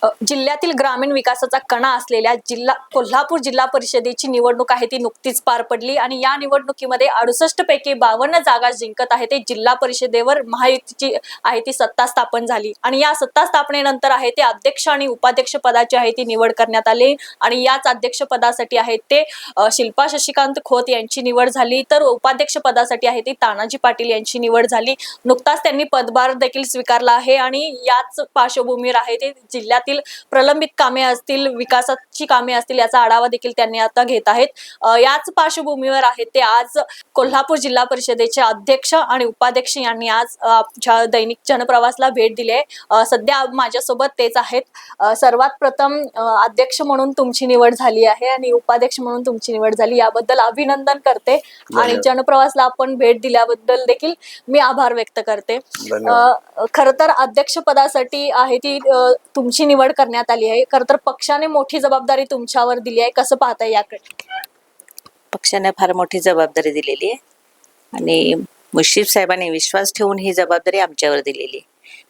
जिल्ह्यातील ग्रामीण विकासाचा कणा असलेल्या कोल्हापूर जिल्हा परिषदेची निवडणूक आहे ती नुकतीच पार पडली आणि या निवडणुकीमध्ये 68 पैकी 52 जागा जिंकत आहे ते जिल्हा परिषदेवर महायुतीची आहे ती सत्ता स्थापन झाली आणि या सत्ता स्थापनेनंतर आहे ते अध्यक्ष आणि उपाध्यक्ष पदाची आहे ती निवड करण्यात आली आणि याच अध्यक्ष पदासाठी आहे ते शिल्पा शशिकांत खोत यांची निवड झाली, तर उपाध्यक्ष पदासाठी आहे ती तानाजी पाटील यांची निवड झाली। नुकताच त्यांनी पदभार देखील स्वीकारला आहे आणि याच पार्श्वभूमीवर आहे ते जिल्ह्यात प्रलंबित कामे असतील, विकासाची कामे असतील याचा आढावा देखील त्यांनी आता घेत आहेत। याच पार्श्वभूमीवर आहे ते आज कोल्हापूर जिल्हा परिषदेचे अध्यक्ष आणि उपाध्यक्ष यांनी आज आमच्या दैनिक जनप्रवासला भेट दिली आहे। सध्या माझ्यासोबत तेच आहेत। सर्वात प्रथम अध्यक्ष म्हणून तुमची निवड झाली आहे आणि उपाध्यक्ष म्हणून तुमची निवड झाली, याबद्दल अभिनंदन करते आणि जनप्रवासला आपण भेट दिल्याबद्दल देखील मी आभार व्यक्त करते। खरं तर अध्यक्ष पदासाठी आहे ती तुमची निवड करण्यात आली आहे, खरं तर पक्षाने मोठी जबाबदारी तुमच्यावर दिली आहे, कसं पाहताय याकडे? पक्षाने फार मोठी जबाबदारी दिलेली आहे आणि मुश्रीफ साहेबांनी विश्वास ठेवून ही जबाबदारी आमच्यावर दिलेली आहे,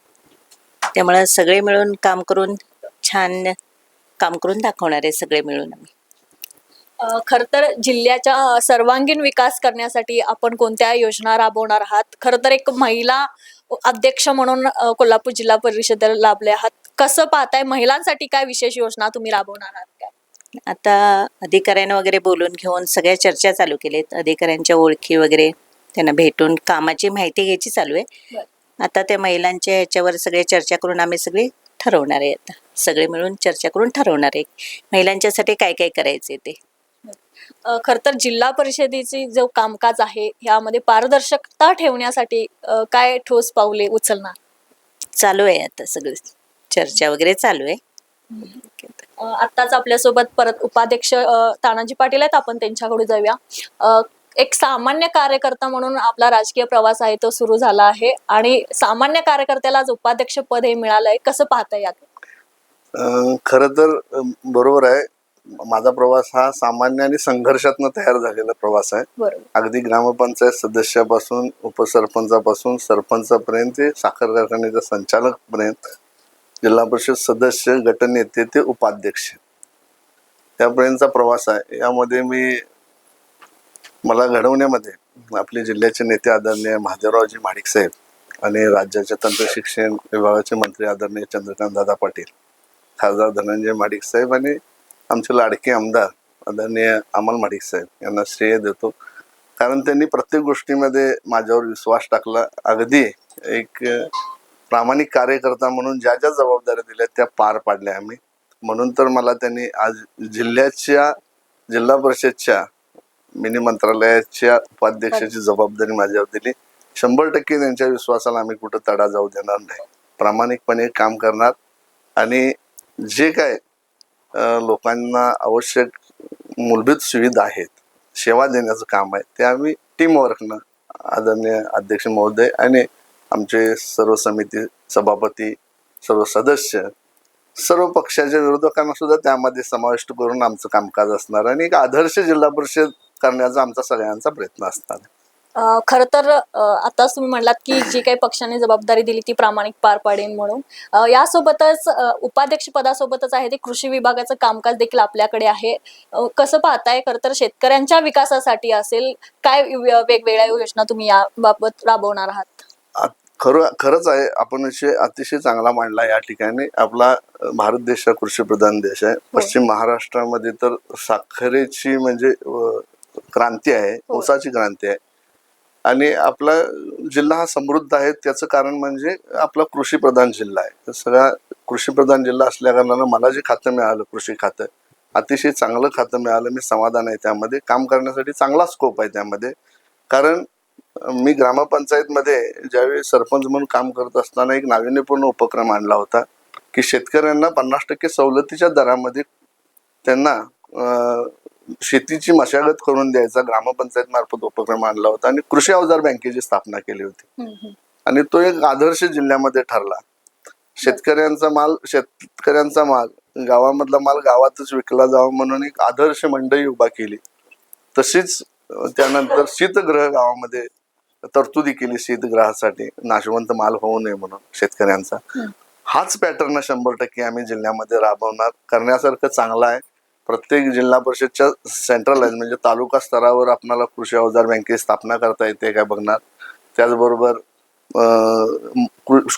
त्यामुळे सगळे मिळून काम करून छान काम करून दाखवणार आहे सगळे मिळून आम्ही। खरं तर जिल्ह्याच्या सर्वांगीण विकास करण्यासाठी आपण कोणत्या योजना राबवणार आहात? खरं तर एक महिला अध्यक्ष म्हणून कोल्हापूर जिल्हा परिषदेला लाभले आहात, कसं पाहताय? महिलांसाठी काय विशेष योजना तुम्ही राबवणार आहात काय? आता अधिकाऱ्यांना वगैरे बोलून घेऊन सगळ्या चर्चा चालू केलेत, अधिकाऱ्यांच्या ओळखी वगैरे त्यांना भेटून कामाची माहिती घ्यायची चालू आहे। आता त्या महिलांच्या ह्याच्यावर सगळे चर्चा करून आम्ही सगळे ठरवणार आहे, आता सगळे मिळून चर्चा करून ठरवणार आहे महिलांच्यासाठी काय काय करायचे ते। खर तर जिल्हा परिषदेचे जो कामकाज आहे यामध्ये पारदर्शकता ठेवण्यासाठी काय ठोस पावले उचलणार? चालू आहे आता सगळं चर्चा वगैरे चालू आहे। आताच आपल्यासोबत परत उपाध्यक्ष तानाजी पाटील आहेत, आपण त्यांच्याकडे जाऊया। एक सामान्य कार्यकर्ता म्हणून आपला राजकीय प्रवास आहे तो सुरू झाला आहे आणि सामान्य कार्यकर्त्याला आज उपाध्यक्ष पद हे मिळालंय, कसं पाहताय यात? खरं तर बरोबर आहे, माझा प्रवास हा सामान्य आणि संघर्षातनं तयार झालेला प्रवास आहे। अगदी ग्रामपंचायत सदस्यापासून उपसरपंचापासून सरपंचापर्यंत साखर कारखान्याच्या संचालक पर्यंत जिल्हा परिषद सदस्य गटनेते ते उपाध्यक्ष त्यापर्यंतचा प्रवास आहे। यामध्ये मला घडवण्यामध्ये आपले जिल्ह्याचे नेते आदरणीय महादेवरावजी महाडिक साहेब आणि राज्याच्या तंत्र शिक्षण विभागाचे मंत्री आदरणीय चंद्रकांत दादा पाटील, खासदार धनंजय महाडिक साहेब आणि आमचे लाडके आमदार आदरणीय अमल महाडिक साहेब यांना श्रेय देतो, कारण त्यांनी प्रत्येक गोष्टीमध्ये माझ्यावर विश्वास टाकला। अगदी एक प्रामाणिक कार्यकर्ता म्हणून ज्या ज्या जबाबदाऱ्या दिल्या त्या पार पाडल्या आम्ही, म्हणून तर मला त्यांनी आज जिल्हा परिषदच्या मिनी मंत्रालयाच्या उपाध्यक्षाची जबाबदारी माझ्यावर दिली। 100% त्यांच्या विश्वासाला आम्ही कुठं तडा जाऊ देणार नाही, प्रामाणिकपणे काम करणार आणि जे काय लोकांना आवश्यक मूलभूत सुविधा आहेत, सेवा देण्याचं काम आहे ते आम्ही टीमवर्कनं आदरणीय अध्यक्ष महोदय आणि आमचे सर्व समिती सभापती, सर्व सदस्य, सर्व पक्षाच्या विरोधकांना सुद्धा त्यामध्ये समाविष्ट करून आमचं कामकाज असणार आणि एक आदर्श जिल्हा परिषद करण्याचा आमचा सगळ्यांचा प्रयत्न असणार। खरं तर आताच तुम्ही म्हणलात की जी काही पक्षाने जबाबदारी दिली ती प्रामाणिक पार पाडेन म्हणून, यासोबतच उपाध्यक्ष पदासोबतच आहे ते कृषी विभागाचं कामकाज देखील आपल्याकडे आहे, कसं पाहताय? खरं तर शेतकऱ्यांच्या विकासासाठी असेल काय वेगवेगळ्या योजना तुम्ही याबाबत राबवणार आहात? खरंच आहे, आपण अतिशय चांगला मांडला। या ठिकाणी आपला भारत देश हा कृषीप्रधान देश आहे। पश्चिम महाराष्ट्रामध्ये तर साखरेची म्हणजे क्रांती आहे, ऊसाची क्रांती आहे आणि आपला जिल्हा हा समृद्ध आहे, त्याचं कारण म्हणजे आपला कृषीप्रधान जिल्हा आहे। सगळा कृषीप्रधान जिल्हा असल्या कारणानं मला जे खातं मिळालं कृषी खातं, अतिशय चांगलं खातं मिळालं, मी समाधान आहे। त्यामध्ये काम करण्यासाठी चांगला स्कोप आहे त्यामध्ये, कारण मी ग्रामपंचायतमध्ये ज्यावेळी सरपंच म्हणून काम करत असताना एक नाविन्यपूर्ण उपक्रम आणला होता की शेतकऱ्यांना 50% सवलतीच्या दरामध्ये त्यांना शेतीची मशागत करून द्यायचा ग्रामपंचायत मार्फत उपक्रम आणला होता आणि कृषी अवजार बँकेची स्थापना केली होती आणि तो एक आदर्श जिल्ह्यामध्ये ठरला। शेतकऱ्यांचा माल गावामधला माल गावातच विकला जावा म्हणून एक आदर्श मंडई उभा केली। तशीच त्यानंतर शीतगृह गावामध्ये तरतुदी केली शीतगृहासाठी, नाशवंत माल होऊ नये म्हणून शेतकऱ्यांचा। हाच पॅटर्न 100% आम्ही जिल्ह्यामध्ये राबवणार. करण्यासारखं चांगलं आहे. प्रत्येक जिल्हा परिषदच्या सेंट्रलाइज म्हणजे तालुका स्तरावर आपल्याला कृषी अवजार बँकेची स्थापना करता येते काय बघणार. त्याचबरोबर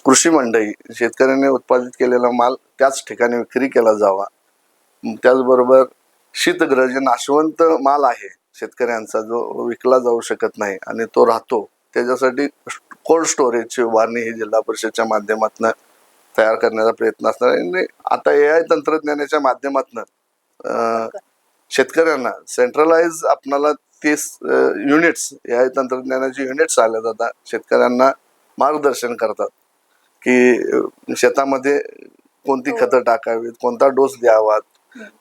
कृषी मंडई, शेतकऱ्यांनी उत्पादित केलेला माल त्याच ठिकाणी विक्री केला जावा. त्याचबरोबर शीतगृह, जे नाशवंत माल आहे शेतकऱ्यांचा जो विकला जाऊ शकत नाही आणि तो राहतो, त्याच्यासाठी कोल्ड स्टोरेजची उभारणी ही जिल्हा परिषदच्या माध्यमातून तयार करण्याचा प्रयत्न असणार आहे. आणि आता AI तंत्रज्ञानाच्या माध्यमातून शेतकऱ्यांना सेंट्रलाइज आपणाला 30 युनिट्स AI तंत्रज्ञानाची युनिट्स आल्या जातात. शेतकऱ्यांना मार्गदर्शन करतात की शेतामध्ये कोणती खतं टाकावीत, कोणता डोस द्यावा,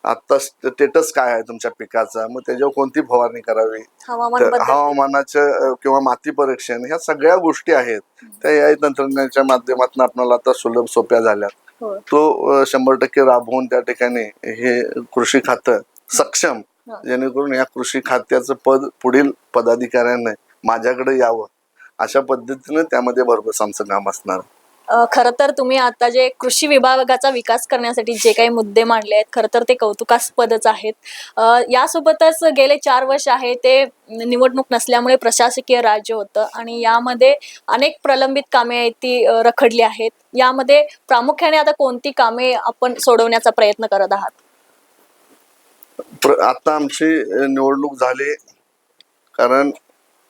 आता स्टेटस काय आहे तुमच्या पिकाचा, मग त्याच्यावर कोणती फवारणी करावी, हवामानाचं किंवा माती परीक्षण, ह्या सगळ्या गोष्टी आहेत त्या AI तंत्रज्ञानाच्या माध्यमातून आपल्याला आता सुलभ सोप्या झाल्यात. तो 100% राबवून त्या ठिकाणी हे कृषी खातं सक्षम, जेणेकरून या कृषी खात्याचं पद पुढील पदाधिकाऱ्यांना माझ्याकडे यावं, अशा पद्धतीने त्यामध्ये भरघोस आमचं काम असणार. खरं तर तुम्ही आता जे कृषी विभागाचा विकास करण्यासाठी जे काही मुद्दे मांडले आहेत, खरं तर ते कौतुकास्पदच आहेत. यासोबतच गेले 4 वर्ष आहे ते निवडणूक नसल्यामुळे प्रशासकीय राज्य होतं आणि यामध्ये अनेक प्रलंबित कामे आहेत ती रखडली आहेत. यामध्ये प्रामुख्याने आता कोणती कामे आपण सोडवण्याचा प्रयत्न करत आहात? आता आमची निवडणूक झाली, कारण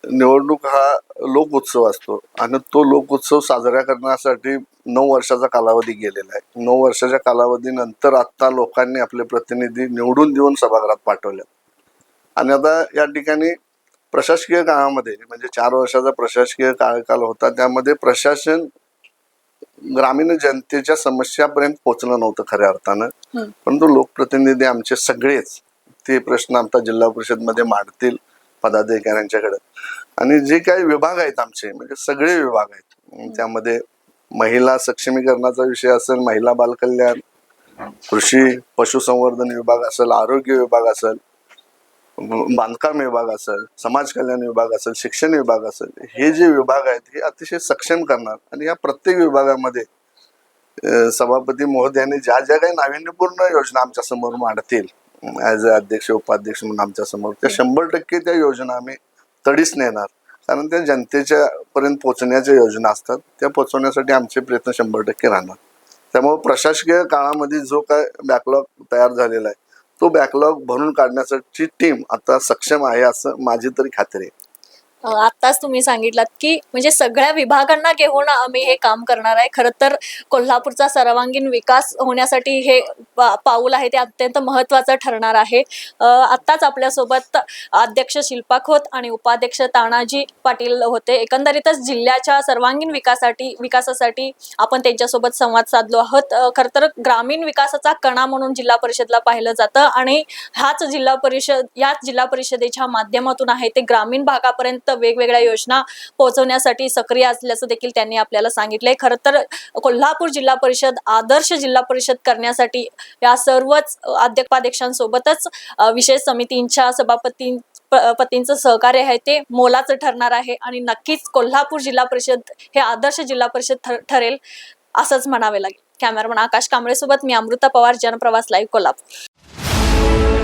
निवडणूक हा लोक उत्सव असतो आणि तो लोक उत्सव साजरा करण्यासाठी 9 वर्षाचा कालावधी गेलेला आहे. 9 वर्षाच्या कालावधीनंतर आता लोकांनी आपले प्रतिनिधी निवडून देऊन सभागृहात पाठवले आणि आता या ठिकाणी प्रशासकीय काळामध्ये म्हणजे 4 वर्षाचा प्रशासकीय कार्यकाल होता, त्यामध्ये प्रशासन ग्रामीण जनतेच्या समस्यापर्यंत पोहोचलं नव्हतं खऱ्या अर्थानं. परंतु लोकप्रतिनिधी आमचे सगळेच ते प्रश्न आमच्या जिल्हा परिषदमध्ये मांडतील पदाधिकाऱ्यांच्याकडे. आणि जे काही विभाग आहेत आमचे, म्हणजे सगळे विभाग आहेत, त्यामध्ये महिला सक्षमीकरणाचा विषय असेल, महिला बालकल्याण, कृषी पशुसंवर्धन विभाग असेल, आरोग्य विभाग असेल, बांधकाम विभाग असेल, समाज कल्याण विभाग असेल, शिक्षण विभाग असेल, हे जे विभाग आहेत हे अतिशय सक्षम करणार. आणि या प्रत्येक विभागामध्ये सभापती महोदयांनी ज्या ज्या काही नाविन्यपूर्ण योजना आमच्या समोर मांडतील ऍज अ अध्यक्ष उपाध्यक्ष म्हणून आमच्या समोर, त्या 100% त्या योजना आम्ही तडीस नेणार. कारण त्या जनतेच्या पर्यंत पोहोचण्याच्या योजना असतात, त्या पोहोचवण्यासाठी आमचे प्रयत्न 100% राहणार. त्यामुळे प्रशासकीय काळामध्ये जो काय बॅकलॉग तयार झालेला आहे तो बॅकलॉग भरून काढण्यासाठी टीम आता सक्षम आहे असं माझी तरी खात्री आहे. आत्ताच तुम्ही सांगितलात की म्हणजे सगळ्या विभागांना घेऊन आम्ही हे काम करणार आहे. खरं तर कोल्हापूरचा सर्वांगीण विकास होण्यासाठी हे पाऊल आहे ते अत्यंत महत्त्वाचं ठरणार आहे. आत्ताच आपल्यासोबत अध्यक्ष शिल्पा खोत आणि उपाध्यक्ष तानाजी पाटील होते. एकंदरीतच जिल्ह्याच्या सर्वांगीण विकासासाठी आपण त्यांच्यासोबत संवाद साधलो आहोत. खरं तर ग्रामीण विकासाचा कणा म्हणून जिल्हा परिषदला पाहिलं जातं आणि याच जिल्हा परिषदेच्या माध्यमातून आहे ते ग्रामीण भागापर्यंत वेगवेगळ्या योजना पोहोचवण्यासाठी सक्रिय असल्याचं देखील त्यांनी आपल्याला सांगितलंय. खरं तर कोल्हापूर जिल्हा परिषद आदर्श जिल्हा परिषद करण्यासाठी या सर्वच अध्यक्षांसोबतच विशेष समितींच्या सभापतींचं सहकार्य आहे ते मोलाचं ठरणार आहे आणि नक्कीच कोल्हापूर जिल्हा परिषद हे आदर्श जिल्हा परिषद ठरेल असंच म्हणावे लागेल. कॅमेरामन आकाश कांबळे सोबत मी अमृता पवार, जनप्रवास लाईव्ह, कोल्हापूर.